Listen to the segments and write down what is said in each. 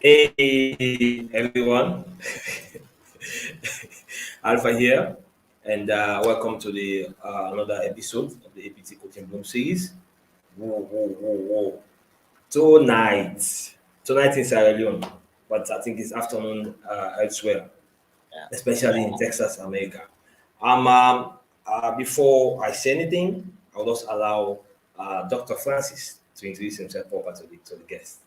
Hey everyone, Alpha here, and welcome to the another episode of the APT Coaching Bloom series. Whoa, whoa, whoa, whoa. Tonight, tonight in Sierra Leone, but I think it's afternoon elsewhere, Yeah. especially in Texas, America. Before I say anything, I'll just allow Dr. Francis to introduce himself proper to the guest.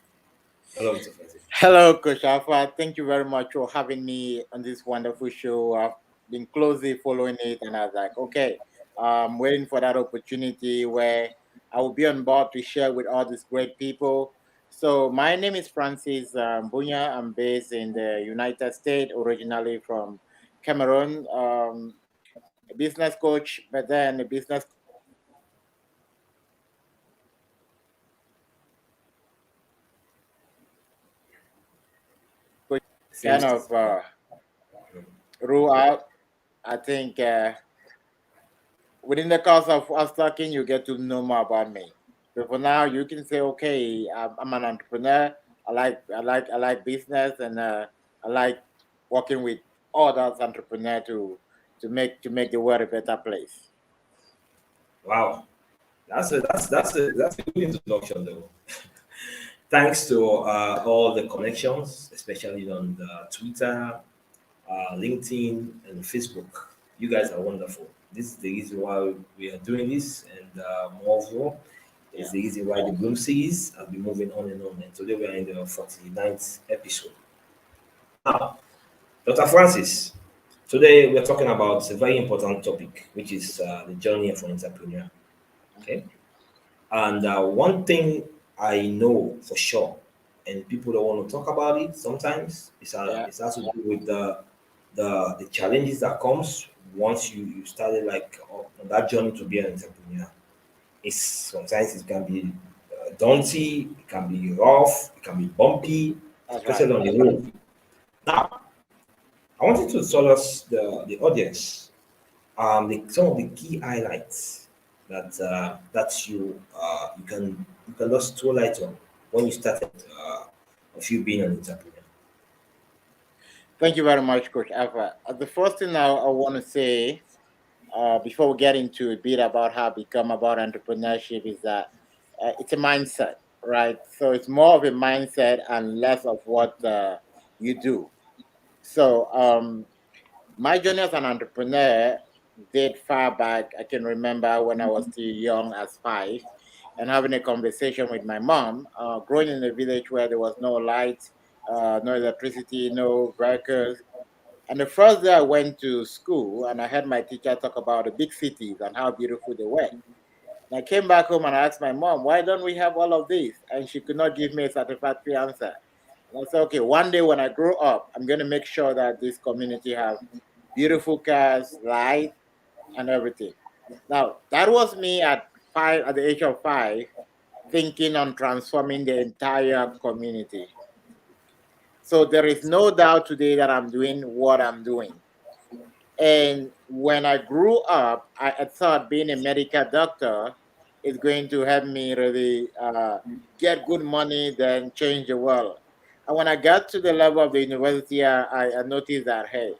Hello, Dr. Francis. Hello, Coach Alpha. Thank you very much for having me on this wonderful show. I've been closely following it, and I was like, okay, I'm waiting for that opportunity where I will be on board to share with all these great people. So, my name is Francis Bunya. I'm based in the United States, originally from Cameroon. A business coach, but then a business coach kind Seems of rule out. I think. Within the course of us talking, you get to know more about me. So for now, you can say, okay, I'm an entrepreneur. I like business, and I like working with others entrepreneurs to make the world a better place. wow. That's a good introduction though. Thanks to all the connections, especially on the Twitter, LinkedIn, and Facebook. You guys are wonderful. This is the reason why we are doing this, and moreover, is Yeah. the reason why the Bloom series has been moving on and on. And today we are in the 49th episode. Now, Dr. Francis, today we're talking about a very important topic, which is the journey of an entrepreneur. Okay. Mhm. And one thing I know for sure, and people don't want to talk about it sometimes, Yeah. it has to do with the challenges that comes once you started like on that journey to be an entrepreneur. It's sometimes it can be daunting, it can be rough, it can be bumpy, That's right. especially on the road. Now, I wanted to tell us the audience some of the key highlights that you can just throw light on when you started of you being an entrepreneur. Thank you very much, Coach Alpha. The first thing I want to say before we get into a bit about how I become about entrepreneurship is that it's a mindset, right? So it's more of a mindset and less of what you do. So my journey as an entrepreneur did far back. I can remember when I was still young as 5 and having a conversation with my mom, growing in a village where there was no light, no electricity, no vehicles, and the first day I went to school and I heard my teacher talk about the big cities and how beautiful they were. And I came back home and I asked my mom, why don't we have all of this? And she could not give me a satisfactory answer. And I said, okay, one day when I grow up, I'm going to make sure that this community has beautiful cars, light, and everything. Now, that was me at the age of 5, thinking on transforming the entire community. So there is no doubt today that I'm doing what I'm doing. And when I grew up, I thought being a medical doctor is going to help me really get good money, then change the world. And when I got to the level of the university, I noticed that, hey,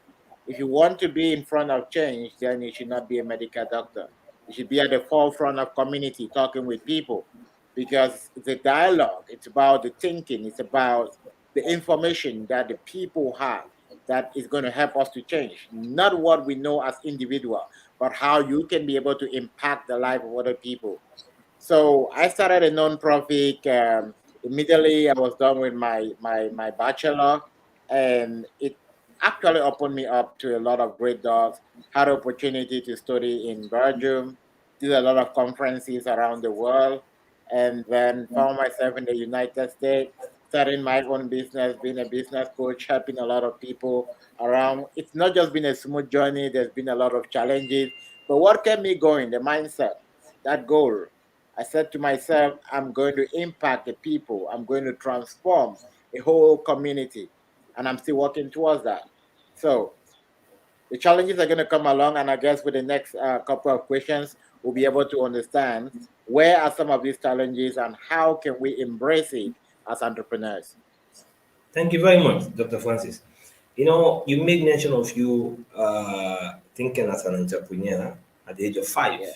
if you want to be in front of change, then you should not be a medical doctor. You should be at the forefront of community, talking with people, because it's a dialogue. It's about the thinking. It's about the information that the people have that is going to help us to change, not what we know as individual, but how you can be able to impact the life of other people. So I started a nonprofit. Immediately, I was done with my bachelor, and it actually opened me up to a lot of great doors. Had opportunity to study in Belgium, did a lot of conferences around the world, and then found myself in the United States, starting my own business, being a business coach, helping a lot of people around. It's not just been a smooth journey. There's been a lot of challenges, but what kept me going? The mindset, that goal. I said to myself, I'm going to impact the people. I'm going to transform a whole community. And I'm still working towards that. So the challenges are going to come along. And I guess with the next couple of questions, we'll be able to understand where are some of these challenges and how can we embrace it as entrepreneurs. Thank you very much, Dr. Francis. You know, you made mention of you thinking as an entrepreneur at the age of five, Yeah.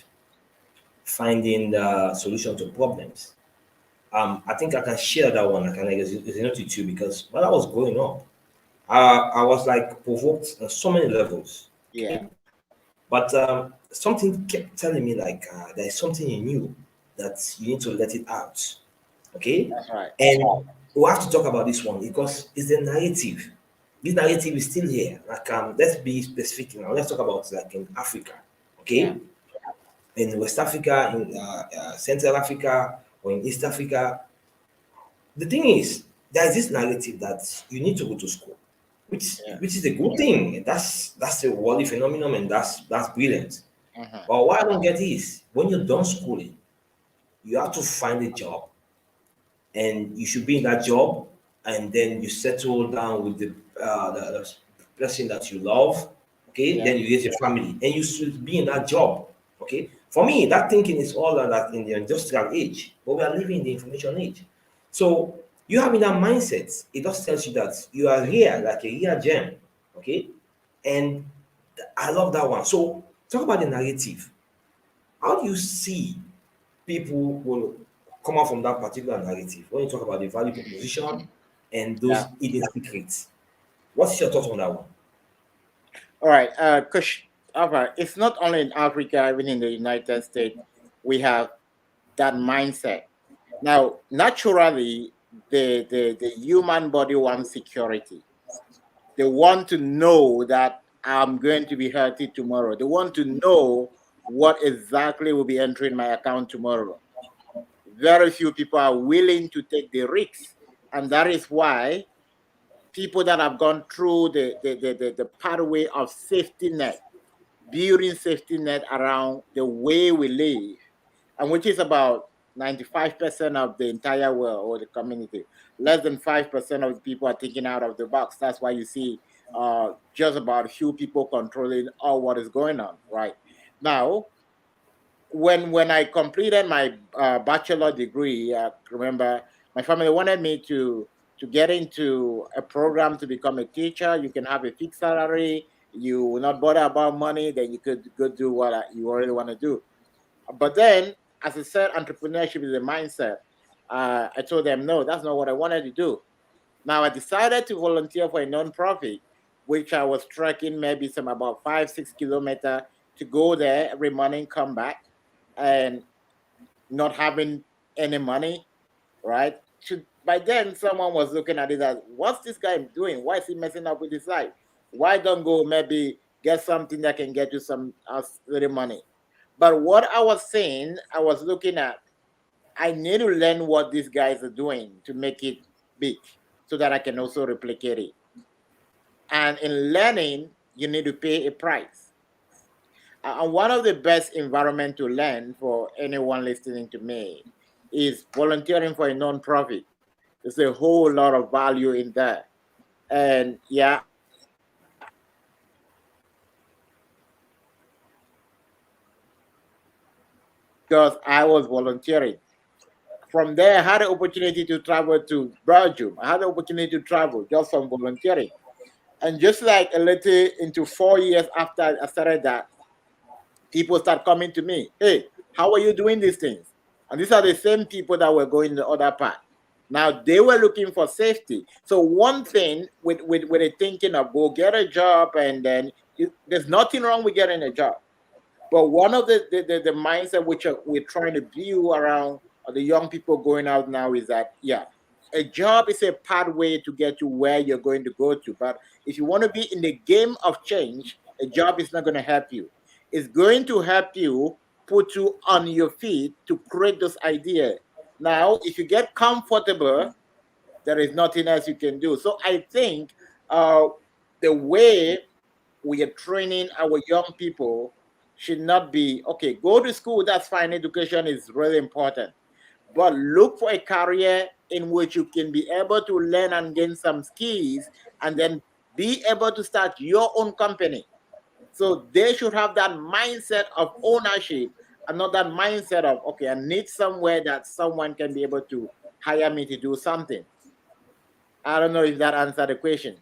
finding the solution to problems. I think I can share that one. I can resonate with you because when I was growing up, I was like provoked on so many levels. Yeah. But something kept telling me like there is something in you that you need to let it out. Okay, That's right. and we have to talk about this one because it's the narrative. This narrative is still here. Like let's be specific now. Let's talk about like in Africa. Yeah. Okay, in West Africa, in Central Africa, or in East Africa. The thing is, there is this narrative that you need to go to school, Yeah. which is a good thing. That's a worldly phenomenon, and that's brilliant. Uh-huh. But what I don't get is when you're done schooling, you have to find a job, and you should be in that job, and then you settle down with the person that you love. Okay, Yeah. then you raise your family, and you should be in that job. Okay, for me, that thinking is all that in the industrial age, but we are living in the information age. So you having that mindset, it just tells you that you are here like a real gem. Okay, and I love that one. So talk about the narrative. How do you see people will come out from that particular narrative when you talk about the value proposition and those Yeah. hidden secrets? What's your thoughts on that one? All right. Alpha, it's not only in Africa, even in the United States, we have that mindset. Now, naturally, the human body wants security. They want to know that I'm going to be healthy tomorrow. They want to know what exactly will be entering my account tomorrow. Very few people are willing to take the risks. And that is why people that have gone through the pathway of safety net, building safety net around the way we live, and which is about 95% of the entire world or the community. Less than 5% of the people are thinking out of the box. That's why you see just about few people controlling all what is going on right now. When I completed my bachelor degree, remember my family wanted me to get into a program to become a teacher. You can have a fixed salary. You will not bother about money. Then you could go do what you really want to do. But then, as I said, entrepreneurship is a mindset. I told them, no, that's not what I wanted to do. Now, I decided to volunteer for a nonprofit, which I was trekking maybe some about 5-6 kilometers to go there every morning, come back, and not having any money, right? By then, someone was looking at it as, what's this guy doing? Why is he messing up with his life? Why don't go maybe get something that can get you some little money? But what I was saying, I was looking at, I need to learn what these guys are doing to make it big so that I can also replicate it. And in learning, you need to pay a price. And one of the best environment to learn for anyone listening to me is volunteering for a nonprofit. There's a whole lot of value in that. And yeah, I was volunteering for a nonprofit because I was volunteering. From there, I had the opportunity to travel to Belgium. I had the opportunity to travel just from volunteering. And just like a little into 4 years after I started that, people start coming to me, hey, how are you doing these things? And these are the same people that were going the other part. Now they were looking for safety. So one thing with the thinking of go get a job and then there's nothing wrong with getting a job. But one of the mindset which we're trying to build around the young people going out now is that, yeah, a job is a pathway to get to where you're going to go to. But if you want to be in the game of change, a job is not going to help you. It's going to help you put you on your feet to create those ideas. Now, if you get comfortable, there is nothing else you can do. So I think the way we are training our young people should not be okay, go to school, that's fine, education is really important, but look for a career in which you can be able to learn and gain some skills and then be able to start your own company. So they should have that mindset of ownership and not that mindset of, okay, I need somewhere that someone can be able to hire me to do something. I don't know if that answered the question.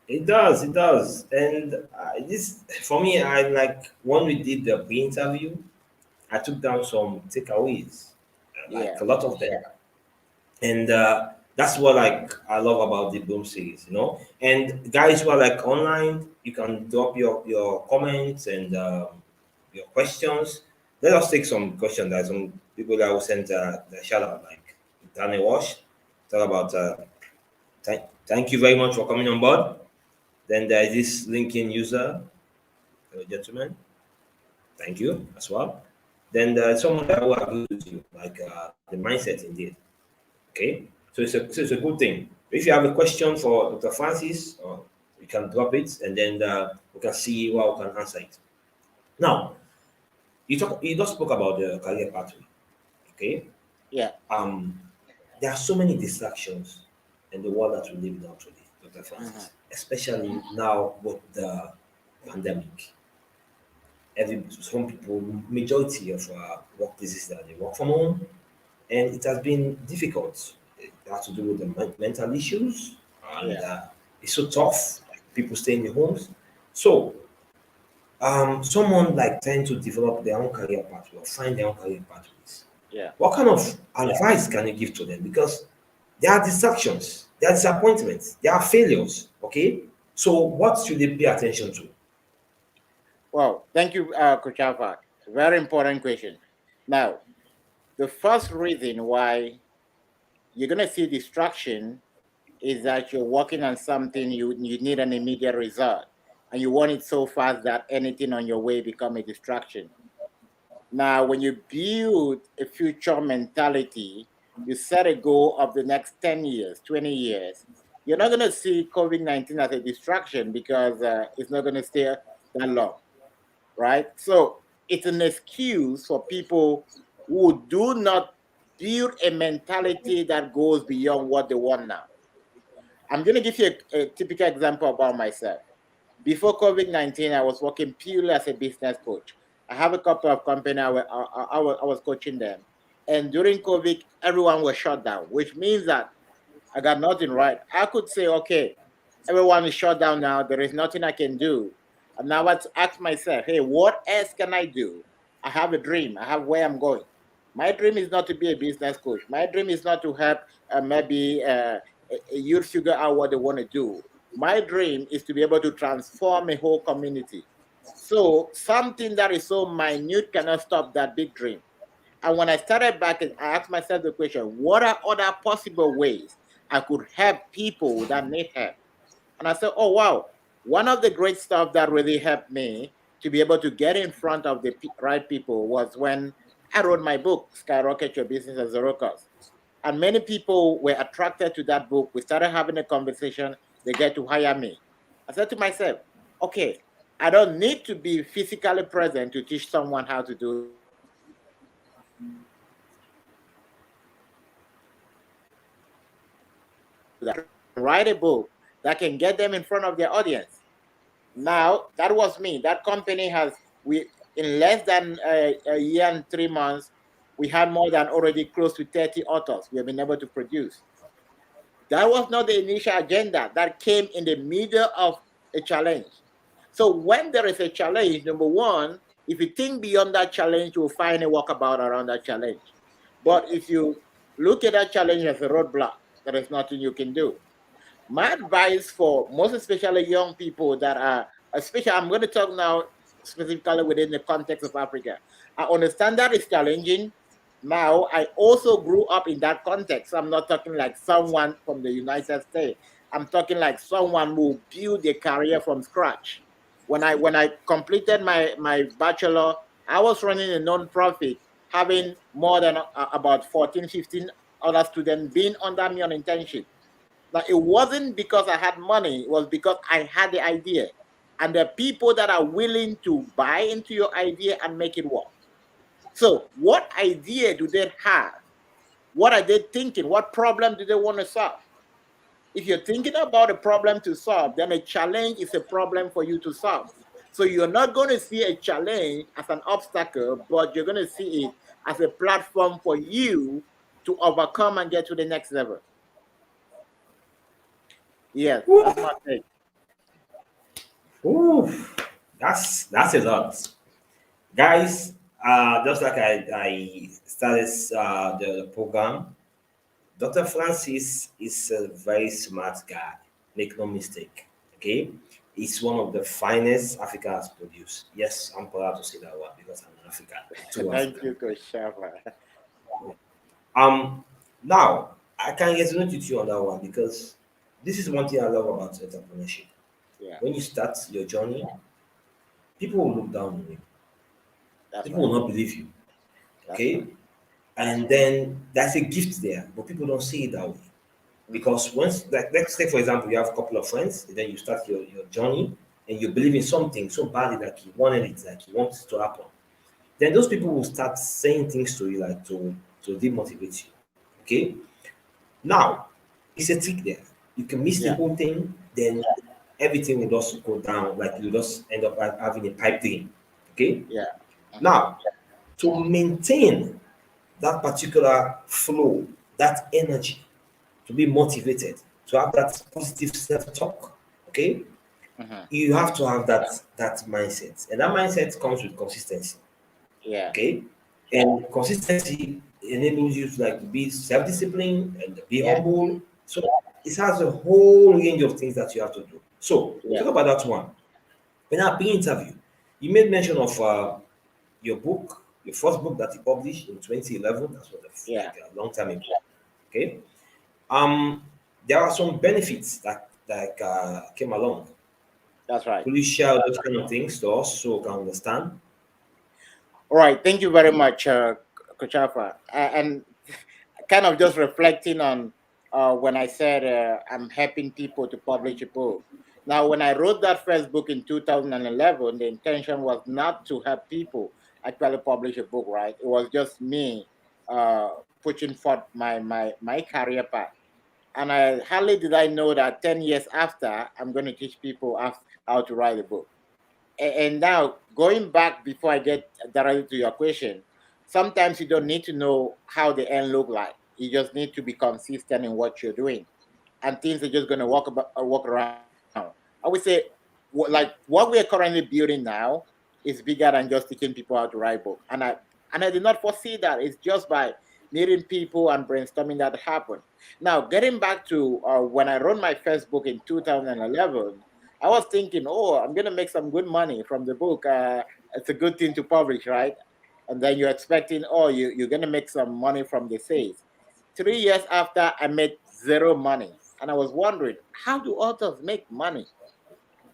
It does, it does. And this, for me, I like when we did the pre-interview, I took down some takeaways, like Yeah. a lot of them, and that's what like I love about the Bloom series, you know. And guys who are like online, you can drop your comments and your questions. Let us take some questions. There's some people that will send the shout out, like Daniel Wash, talk about thank you very much for coming on board. Then there is this LinkedIn user, gentleman. Thank you as well. Then there's someone that will agree with you, like the mindset indeed. Okay, so it's a good thing. If you have a question for Dr. Francis, you can drop it, and then we can see how we can answer it. Now, you just spoke about the career pathway. Okay, Yeah. um, there are so many distractions in the world that we live in now today, Dr. Mhm. Francis, especially now with the pandemic. Some people, majority of workplaces that they work from home, and it has been difficult. It has to do with the mental issues, and Yeah. it's so tough. People stay in their homes. So, someone like trying to develop their own career pathway or find their own career pathways. Yeah. What kind of advice can you give to them? Because there are distractions, there are disappointments, there are failures. Okay, so what should they pay attention to? Well, thank you, Coach Alpha. Very important question. Now, the first reason why you're gonna see distraction is that you're working on something you need an immediate result, and you want it so fast that anything on your way become a distraction. Now, when you build a future mentality, you set a goal of the next 10 years, 20 years, you're not going to see COVID 19 as a distraction because it's not going to stay that long, right? So it's an excuse for people who do not build a mentality that goes beyond what they want now. I'm going to give you a typical example about myself. Before COVID 19, I was working purely as a business coach. I have a couple of companies, I was coaching them. And during COVID, everyone was shut down, which means that I got nothing right. I could say, okay, everyone is shut down now. There is nothing I can do. And now I ask myself, hey, what else can I do? I have a dream. I have where I'm going. My dream is not to be a business coach. My dream is not to help maybe a youth figure out what they want to do. My dream is to be able to transform a whole community. So something that is so minute cannot stop that big dream. And when I started back, I asked myself the question, what are other possible ways I could help people that need help? And I said, oh, wow. One of the great stuff that really helped me to be able to get in front of the right people was when I wrote my book, Skyrocket Your Business at Zero Cost. And many people were attracted to that book. We started having a conversation. They get to hire me. I said to myself, okay, I don't need to be physically present to teach someone how to do that. I can write a book that can get them in front of their audience. Now, that was me. That company has, we in less than a year and 3 months, we had more than already close to 30 authors we have been able to produce. That was not the initial agenda. That came in the middle of a challenge. So when there is a challenge, number one, if you think beyond that challenge, you'll find a walkabout around that challenge. But if you look at that challenge as a roadblock, there is nothing you can do. My advice for most especially young people that are, especially I'm going to talk now specifically within the context of Africa. I understand that it's challenging. Now, I also grew up in that context. I'm not talking like someone from the United States. I'm talking like someone who built a career from scratch. When I completed my bachelor, I was running a non-profit, having more than about 14, 15 other students being under me on internship. Like, it wasn't because I had money, it was because I had the idea. And the people that are willing to buy into your idea and make it work. So, what idea do they have? What are they thinking? What problem do they want to solve? If you're thinking about a problem to solve, then a challenge is a problem for you to solve. So, you're not going to see a challenge as an obstacle, but you're going to see it as a platform for you to overcome and get to the next level. Yes, Woo, that's my take. woo, that's a lot, guys. Just like I started the program, Dr. Francis is a very smart guy. Make no mistake. Okay, he's one of the finest Africa has produced. Yes, I'm proud to say that one because I'm an African, too Thank African. you, Coach Shafa. Um, Now I can resonate with you on that one because this is one thing I love about entrepreneurship. Yeah, When you start your journey, people will look down on you. that's People right. will not believe you. That's Okay, right. and then there's a gift there, but people don't see it that way. Hmm. Because once, like, let's say, for example, you have a couple of friends, and then you start your journey, and you believe in something so badly, like you wanted it, like you want it to happen. Then those people will start saying things to you, like to demotivate you. Okay. Now, it's a trick there. You can miss the Yeah, whole thing, then everything will just go down, like you just end up having a pipe dream. Okay. yeah. Hmm. Now, to maintain that particular flow, that energy, to be motivated, to have that positive self-talk. Okay, Hmm. you have to have that mindset, and that mindset comes with consistency. Yeah, Okay, and consistency enables you to like to be self-disciplined and be yeah, humble. So it has a whole range of things that you have to do. So we'll yeah, talk about that one. In our pre-interview, you made mention of your book, your first book that you published in 2011. That's what yeah. like a long time ago. Okay. Um, there are some benefits that came along. That's right. Could you share those kind of things to us so we can understand? All right. Thank you very much, Coach Shafa. And kind of just reflecting on when I said I'm helping people to publish a book. Now, when I wrote that first book in 2011, the intention was not to help people actually publish a book, right? It was just me uh, pushing forth my career path. And I hardly did I know that 10 years after, I'm going to teach people how to write a book. And now, going back before I get directly to your question, sometimes you don't need to know how the end look like. You just need to be consistent in what you're doing, and things are just going to walk around. I would say, like what we're currently building now is bigger than just teaching people how to write book. And I did not foresee that. It's just by meeting people and brainstorming that happened. Now, getting back to when I wrote my first book in 2011, I was thinking, oh, I'm gonna make some good money from the book. It's a good thing to publish, right? And then you're expecting, oh, you're gonna make some money from the sales. 3 years after, I made zero money, and I was wondering, how do authors make money?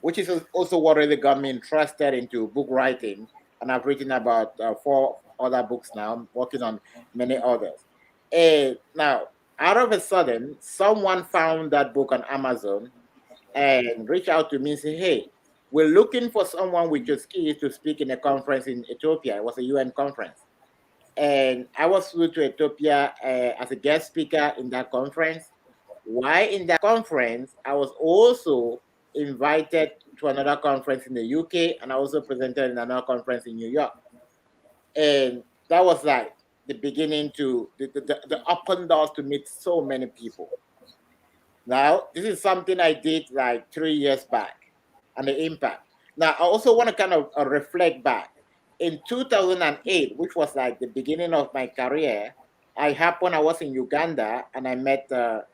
Which is also what really got me interested into book writing. And I've written about 4 other books now. I'm working on many others. Now, out of a sudden, someone found that book on Amazon and reach out to me and say, hey, we're looking for someone with your skills to speak in a conference in Ethiopia. It was a UN conference. And I was flew to Ethiopia as a guest speaker in that conference. While in that conference, I was also invited to another conference in the UK, and I also presented in another conference in New York. And that was like the beginning to the open doors to meet so many people. Now, this is something I did like 3 years back and the impact. Now, I also want to kind of reflect back. In 2008, which was like the beginning of my career, I was in Uganda and I met a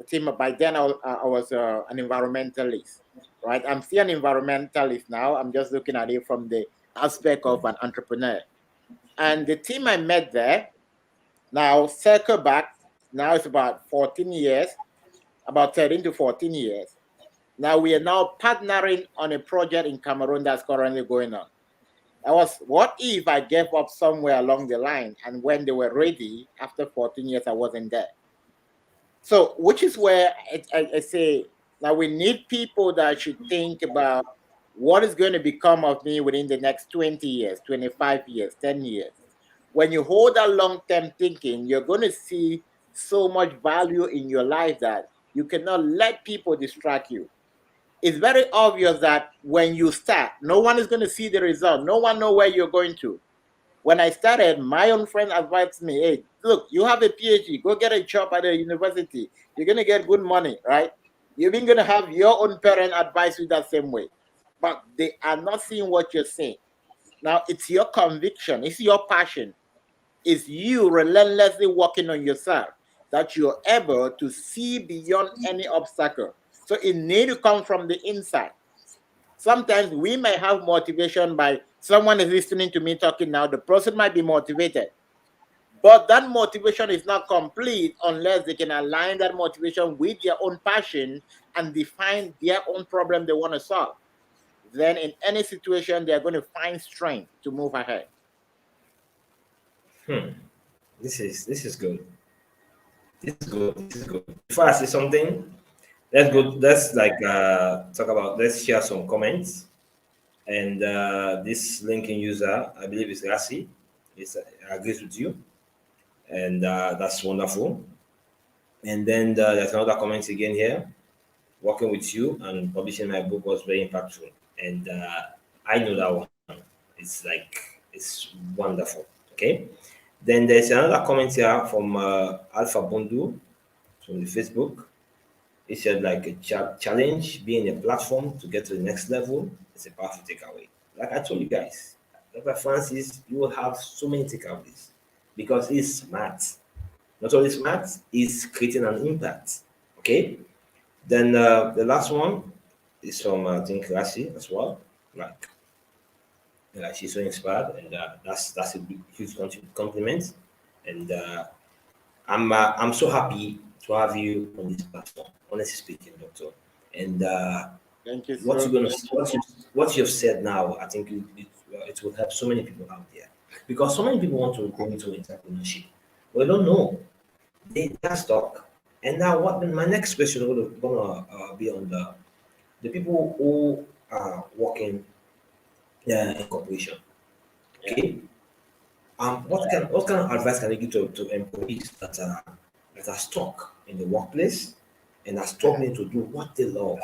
team. By then, I was an environmentalist, right? I'm still an environmentalist now. I'm just looking at it from the aspect of an entrepreneur. And the team I met there, now circle back, now it's about 14 years, about 13 to 14 years. Now we are now partnering on a project in Cameroon that's currently going on. I was, what if I gave up somewhere along the line and when they were ready, after 14 years, I wasn't there? So, which is where I say, now we need people that should think about what is going to become of me within the next 20 years, 25 years, 10 years. When you hold that long term thinking, you're going to see so much value in your life that you cannot let people distract you. It's very obvious that when you start, no one is going to see the result. No one know where you're going to. When I started, my own friend advised me, hey, look, you have a PhD, go get a job at a university. You're going to get good money, right? You're even going to have your own parent advise you that same way, but they are not seeing what you're saying. Now, it's your conviction, it's your passion, it's you relentlessly working on yourself that you're able to see beyond any obstacle. So it needs to come from the inside. Sometimes we may have motivation by someone is listening to me talking now, the person might be motivated, but that motivation is not complete unless they can align that motivation with their own passion and define their own problem they want to solve. Then in any situation, they're going to find strength to move ahead. Hmm. This is good. This is good. This is good. Before I say something, let's go. Let's like talk about. Let's share some comments. And this linking user, I believe, is Rassi. Is agrees with you, and that's wonderful. And then there's another comment again here. Working with you and publishing my book was very impactful, and I know that one. It's like it's wonderful. Okay. Then there's another comment here from Alpha Bundu from the Facebook. He said like a challenge being a platform to get to the next level is a powerful takeaway. Like I told you guys, Dr. Francis, you will have so many takeaways because he's smart. Not only smart, he's creating an impact. Okay. Then the last one is from I think Rashi as well. Like she's so inspired, and that's a big, huge compliment. And I'm so happy to have you on this platform. Honestly speaking, Doctor. And Thank you, what sir. you're gonna what you've said now, I think it will help so many people out there because so many people want to go into entrepreneurship, but they don't know. They are stuck. And now, what my next question gonna be on the people who are working in corporation. Okay. What kind of advice can you give to employees that are stuck in the workplace and are struggling to do what they love?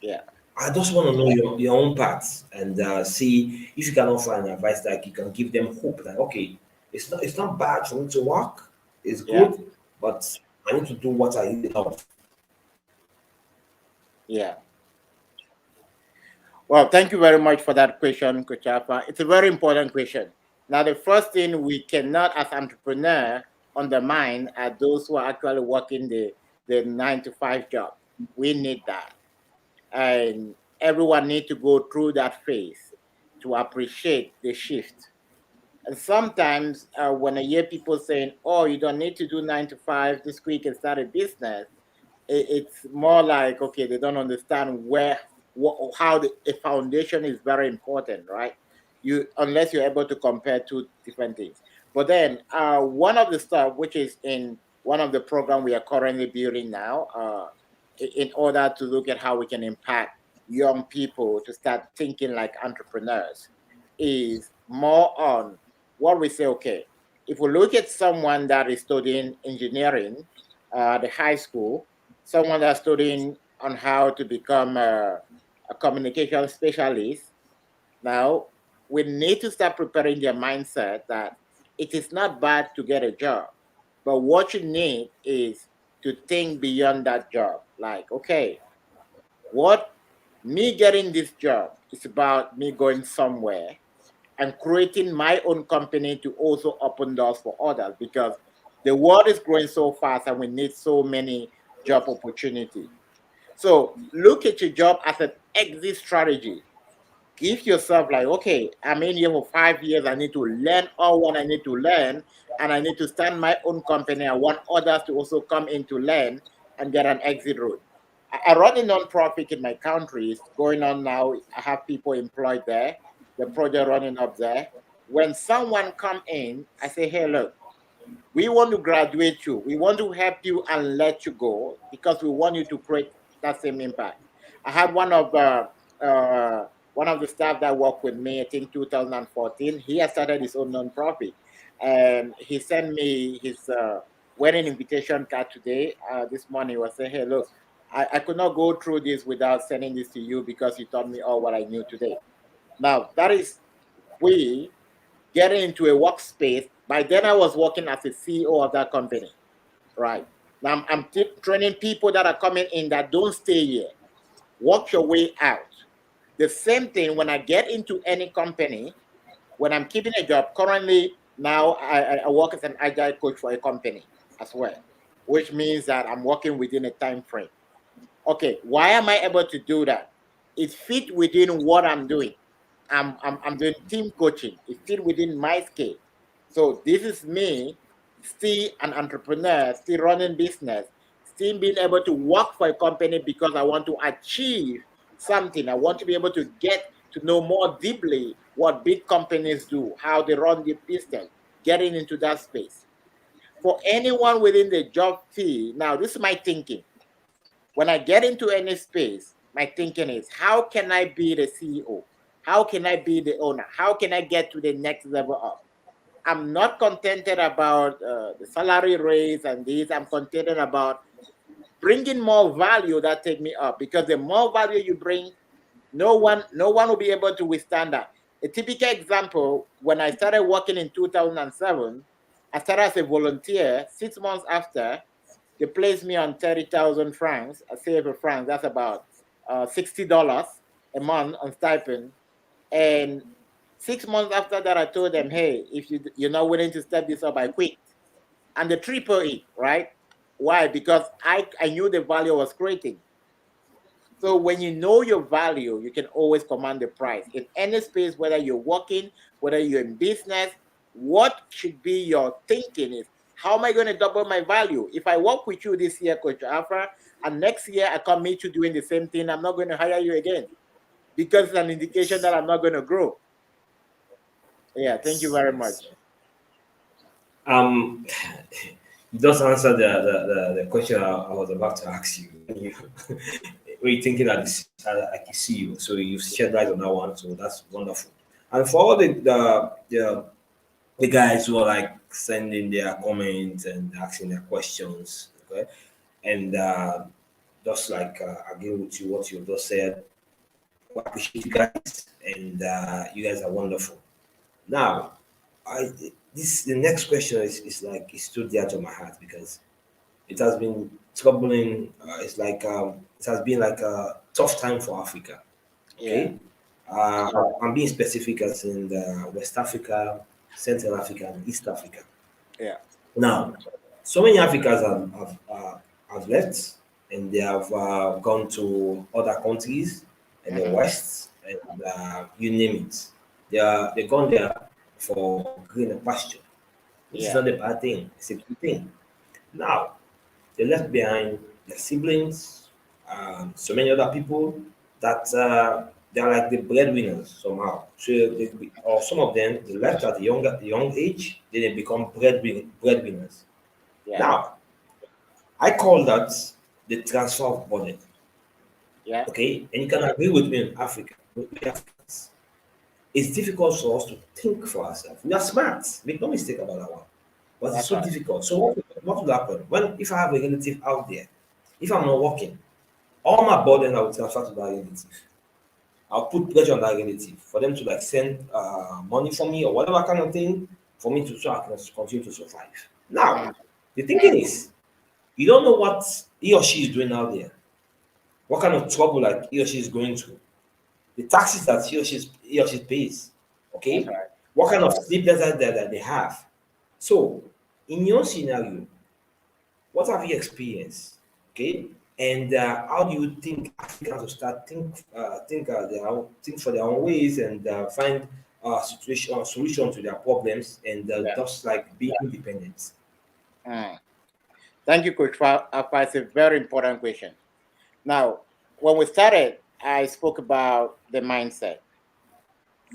Yeah. I just want to know your own path and see if you can offer an advice that you can give them hope that okay, it's not bad for me to work, it's Yeah. good, but I need to do what I really love. Yeah. Well, thank you very much for that question, Coach Alpha. It's a very important question. Now, the first thing we cannot, as entrepreneur, undermine are those who are actually working the 9 to 5 job. We need that. And everyone need to go through that phase to appreciate the shift. And sometimes when I hear people saying, oh, you don't need to do 9 to 5, this week and start a business, it's more like, okay, they don't understand how a foundation is very important, right? Unless you're able to compare two different things. But then one of the stuff, which is in one of the program we are currently building now, in order to look at how we can impact young people to start thinking like entrepreneurs, is more on what we say, okay, if we look at someone that is studying engineering at the high school, someone that's studying on how to become a communication specialist, now we need to start preparing their mindset that it is not bad to get a job, but what you need is to think beyond that job. Like, okay, what me getting this job is about me going somewhere and creating my own company to also open doors for others because the world is growing so fast and we need so many job opportunities. So look at your job as an exit strategy. Give yourself like, okay, I'm in here for 5 years. I need to learn all what I need to learn, and I need to start my own company. I want others to also come in to learn and get an exit route. I run a nonprofit in my country. It's going on now. I have people employed there. The project running up there. When someone come in, I say, hey, look, we want to graduate you. We want to help you and let you go because we want you to create that same impact. I had one of the staff that worked with me, I think 2014. He has started his own nonprofit, and he sent me his wedding invitation card today. This morning, he was saying, "Hey, look, I could not go through this without sending this to you because you taught me all what I knew today." Now that is we getting into a workspace. By then, I was working as a CEO of that company, right? Now I'm training people that are coming in that don't stay here. Work your way out. The same thing when I get into any company, when I'm keeping a job. Currently, now I work as an agile coach for a company as well, which means that I'm working within a time frame. Okay, why am I able to do that? It fit within what I'm doing. I'm doing team coaching. It fit within my scale. So this is me, still an entrepreneur, still running business, still being able to work for a company because I want to achieve something. I want to be able to get to know more deeply what big companies do, how they run the business, getting into that space. For anyone within the job field, now this is my thinking. When I get into any space, my thinking is, how can I be the CEO? How can I be the owner? How can I get to the next level up? I'm not contented about the salary raise and this. I'm contented about bringing more value that take me up, because the more value you bring, no one will be able to withstand that. A typical example, when I started working in 2007, I started as a volunteer. 6 months after, they placed me on 30,000 francs, a CFA francs, that's about $60 a month on stipend. And 6 months after that, I told them, hey, if you're not willing to step this up, I quit. And the triple E, right? Why? Because I knew the value I was creating. So when you know your value, you can always command the price. In any space, whether you're working, whether you're in business, what should be your thinking is, how am I going to double my value? If I work with you this year, Coach Alpha, and next year I come meet you doing the same thing, I'm not going to hire you again, because it's an indication that I'm not going to grow. Yeah, thank you Yes, very yes. much. Um, you just answered the question I was about to ask you. When you were you thinking that this like you see you, so you've shed light on that one. So that's wonderful. And for all the guys who are like sending their comments and asking their questions, okay, and just like agree with you what you just said. We appreciate you guys, and you guys are wonderful. Now, I this the next question is like it's still dear to my heart because it has been troubling. It's like it has been like a tough time for Africa. Yeah, Okay, I'm being specific as in the West Africa, Central Africa, and East Africa. yeah, Now, so many Africans have left and they have gone to other countries in the hmm, West and you name it. They've gone there for greener pasture, which is yeah, not a bad thing. It's a good thing. Now, they left behind their siblings, so many other people that they're like the breadwinners somehow. So or some of them they left at the young age, then they become breadwinners. yeah, Now, I call that the transfer of burden. yeah. Okay, and you can agree with me in Africa. We Africans, it's difficult for us to think for ourselves. We are smart. Make no mistake about that one. But it's That's so right. difficult. So what will happen when if I have a relative out there, if I'm not working, all my burden I will transfer to that relative. I'll put pressure on that relative for them to like send money for me or whatever kind of thing for me to so I can continue to survive. Mm, Now, the thinking is you don't know what he or she is doing out there, what kind of trouble like he or she is going through, the taxes that he or she pays, that's okay, right. what kind of sleepless nights that they have. So, in your scenario, what have you experienced? Okay, and how do you think Africans will start think for their own ways and find situation solution to their problems and Yeah. just like being independent? Mm. Thank you, Coach Alpha. It's a very important question. Now, when we started, I spoke about the mindset.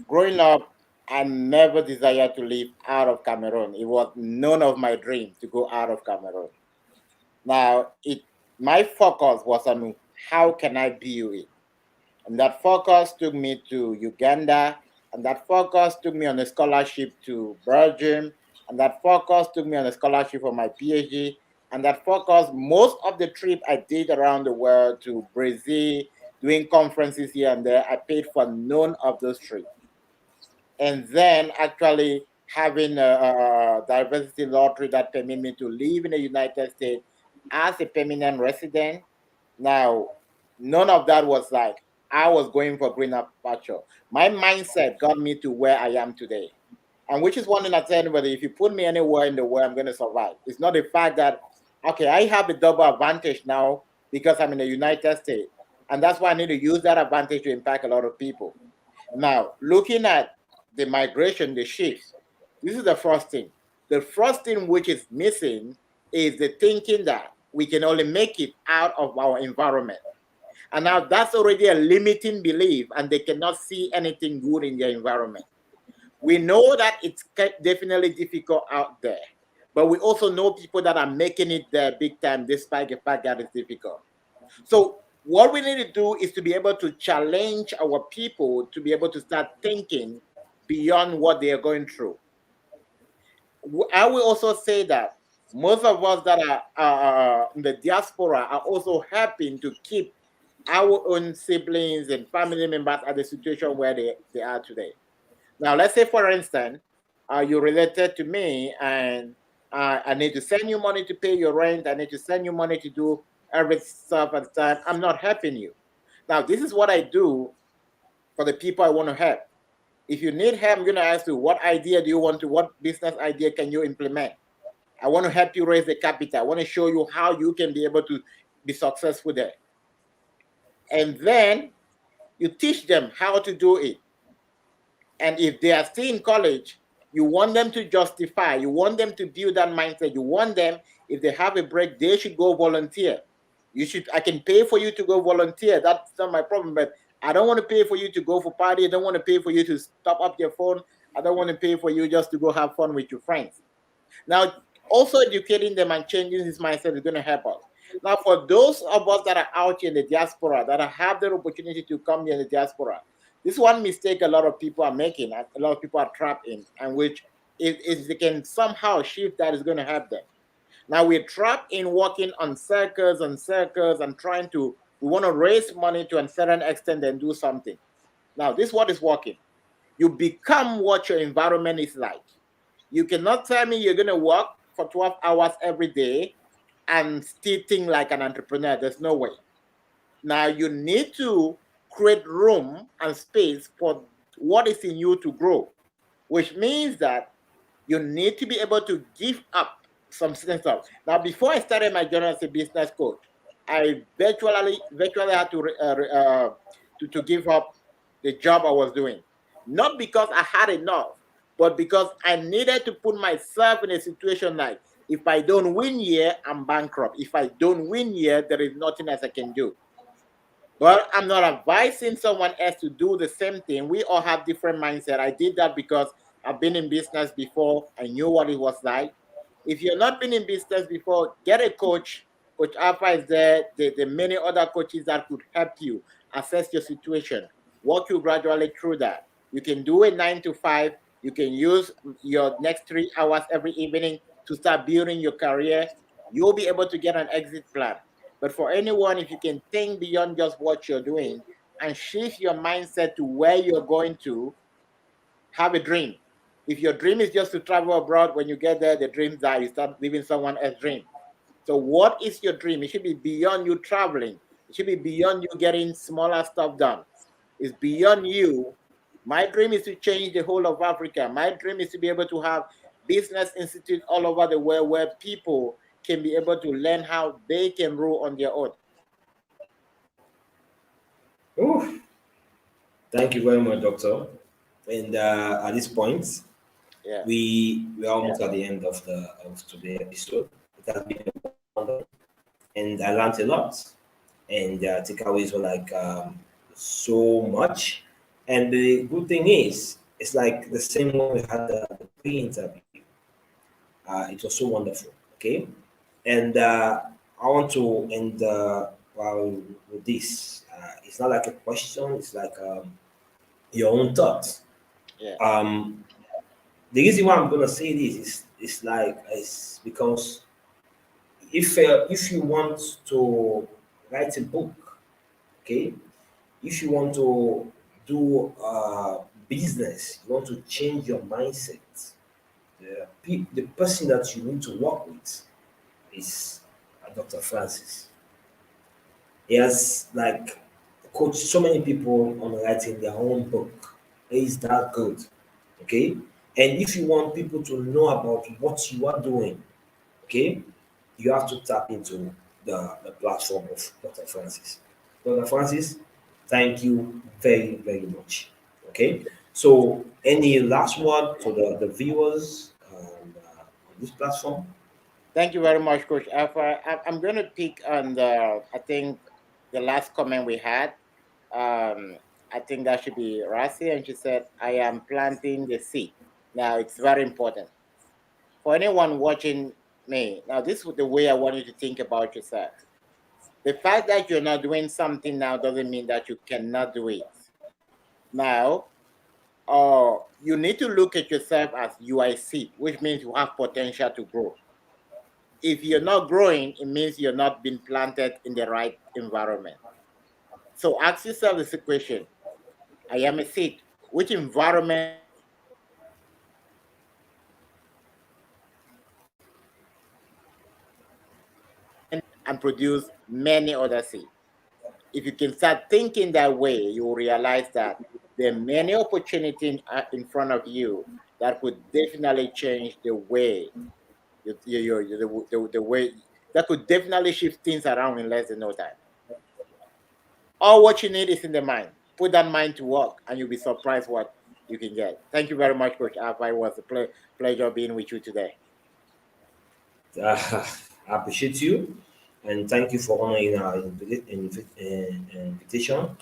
Growing up, I never desired to live out of Cameroon. It was none of my dreams to go out of Cameroon. Now, my focus was on how can I build it, and that focus took me to Uganda, and that focus took me on a scholarship to Belgium, and that focus took me on a scholarship for my PhD, and that focus, most of the trip I did around the world to Brazil, doing conferences here and there, I paid for none of those trips. And then actually having a diversity lottery that permit me to live in the United States, as a permanent resident. Now, none of that was like I was going for greener pasture. My mindset got me to where I am today. And which is one thing I tell anybody, if you put me anywhere in the world, I'm going to survive. It's not the fact that, okay, I have a double advantage now because I'm in the United States. And that's why I need to use that advantage to impact a lot of people. Now, looking at the migration, the shifts, this is the first thing. The first thing which is missing is the thinking that we can only make it out of our environment. And now that's already a limiting belief, and they cannot see anything good in their environment. We know that it's definitely difficult out there, but we also know people that are making it there big time despite the fact that it's difficult. So what we need to do is to be able to challenge our people to be able to start thinking beyond what they are going through. I will also say that most of us that are in the diaspora are also helping to keep our own siblings and family members at the situation where they are today. Now, let's say, for instance, you're related to me and I need to send you money to pay your rent. I need to send you money to do every stuff at the time. I'm not helping you. Now, this is what I do for the people I want to help. If you need help, I'm going to ask you, what idea do you want to, what business idea can you implement? I want to help you raise the capital. I want to show you how you can be able to be successful there. And then you teach them how to do it. And if they are still in college, you want them to justify, you want them to build that mindset. You want them, if they have a break, they should go volunteer. I can pay for you to go volunteer. That's not my problem, but I don't want to pay for you to go for party. I don't want to pay for you to top up your phone. I don't want to pay for you just to go have fun with your friends. Now, also educating them and changing this mindset is going to help us. Now, for those of us that are out here in the diaspora, that have the opportunity to come here in the diaspora, this one mistake a lot of people are making, a lot of people are trapped in, and which if they can somehow shift that, is going to help them. Now we're trapped in working on circles and circles and we want to raise money to a certain extent and do something. Now, this is what is working. You become what your environment is like. You cannot tell me you're going to work for 12 hours every day and still think like an entrepreneur. There's no way. Now, you need to create room and space for what is in you to grow, which means that you need to be able to give up some certain stuff. Now, before I started my journey as a business coach, I virtually had to give up the job I was doing, not because I had enough, but because I needed to put myself in a situation like, if I don't win here, I'm bankrupt. If I don't win here, there is nothing else I can do. But I'm not advising someone else to do the same thing. We all have different mindset. I did that because I've been in business before. I knew what it was like. If you're not been in business before, get a coach. Coach Alpha is there. There are many other coaches that could help you assess your situation, walk you gradually through that. You can do a 9 to 5. You can use your next 3 hours every evening to start building your career. You'll be able to get an exit plan. But for anyone, if you can think beyond just what you're doing and shift your mindset to where you're going to, have a dream. If your dream is just to travel abroad, when you get there, the dreams die. You start living someone else's dream. So what is your dream? It should be beyond you traveling. It should be beyond you getting smaller stuff done. It's beyond you. My dream is to change the whole of Africa. My dream is to be able to have business institutes all over the world where people can be able to learn how they can rule on their own. Ooh, thank you very much, Doctor. And at this point, Yeah. we're almost at the end of today's episode. It has been wonderful, and I learned a lot. And takeaways were like so much. And the good thing is, it's like the same when we had the pre-interview. It was so wonderful. Okay, and I want to end with this. It's not like a question; it's like your own thoughts. Yeah. The reason why I'm gonna say this is like it's because if you want to write a book, okay, if you want to do business, you want to change your mindset. The person that you need to work with is Dr. Francis. He has like coached so many people on writing their own book. He's that good. Okay. And if you want people to know about what you are doing, okay, you have to tap into the platform of Dr. Francis. Dr. Francis, thank you very, very much. Okay. So any last word to the viewers on this platform? Thank you very much, Coach Alpha. I'm going to pick on I think, the last comment we had. Um, I think that should be Rasi, and she said, I am planting the seed. Now, it's very important. For anyone watching me, now, this is the way I want you to think about yourself. The fact that you're not doing something now doesn't mean that you cannot do it. Now, you need to look at yourself as you are a seed, which means you have potential to grow. If you're not growing, it means you're not being planted in the right environment. So ask yourself this question: I am a seed. Which environment and produce many other seeds? If you can start thinking that way, you will realize that there are many opportunities in front of you that could definitely change the way the way that could definitely shift things around in less than no time. All what you need is in the mind. Put that mind to work, and you'll be surprised what you can get. Thank you very much, Coach Alpha. It was a pleasure being with you today. I appreciate you and thank you for honoring our invitation,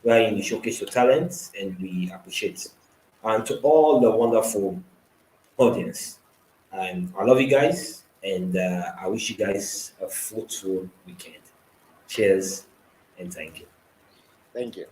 wherein you showcase your talents and we appreciate. And to all the wonderful audience, I love you guys and I wish you guys a fruitful weekend. Cheers and thank you. Thank you.